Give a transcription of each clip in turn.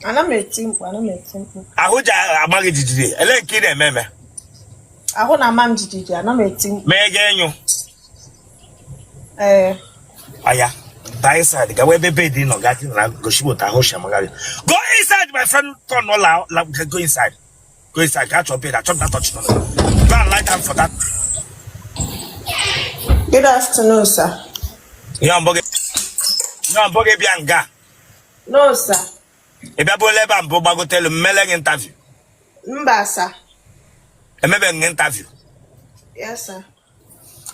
Ana m eti mkpu. Ahụ ja amaghị jijiji. Ele nke na-ememe. Ahụ na ama m jijiji, ana m eti mkpu. Mee ga enyo. Aya. By inside, go where baby did not get in go she would go inside, my friend. Turn all out, go inside. Go inside, catch up here, chop that touch. Go and light up for that. Good afternoon, sir. Young Bogey Bianga. No, sir. If I believe I'm Bobago tell a meling interview. Mba, sir. A meling interview. Yes, sir.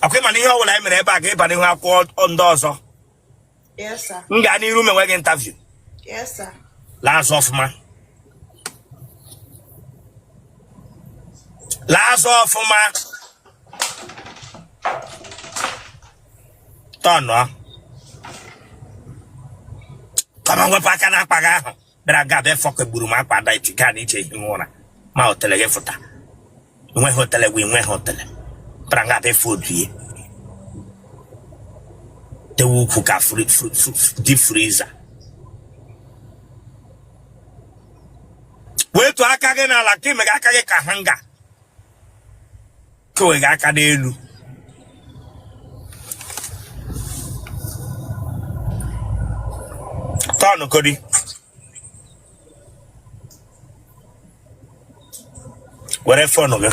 Okay, man, you will have a bag, but you have called on doors. Yes, sir. Nga ni room and interview. Yes, sir. Last off, man. Last off, man. Turn, no. Come on, we're back and up. But I got that fucking buruma pada if you can't eat it. My hotel again for that. We went hotel, we went hotel. But I got that food here. The will cook a deep freezer. Wait to Akagena like him, Akaka hanga. Koegakadelu. Turn, Cody. Where phone again?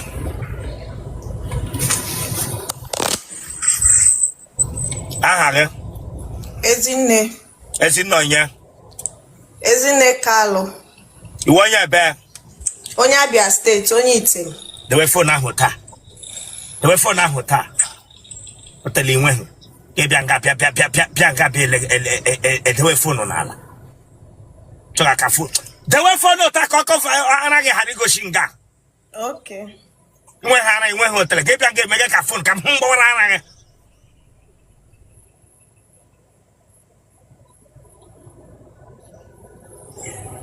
Ezinne. Ezinne. Ezinne Kalu. You want your bear? Onye Abia State, onye Item. The way for now, the way for now, what the ling went. Bianca, the way for no nala. Chaka foot. The way for no taco of Anagi Hanigo. Okay. When I went hotel, Bianca make a phone come home.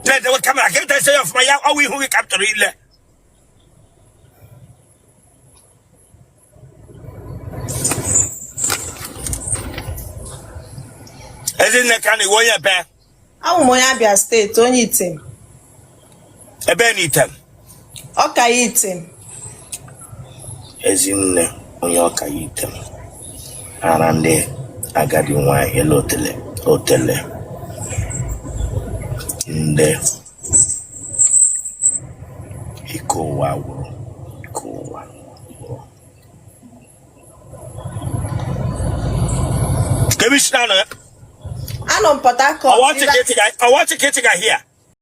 Let the camera get the say of my how we who capture it. As in the canny warrior bear. I'm Onye Abia State, onye Item. A bear eaten. Okay, Item. As in Onyoka eaten. Arande, I got you one yellow hotel. Nde ikowa Commissioner, I know Port Harcourt. I want to get here.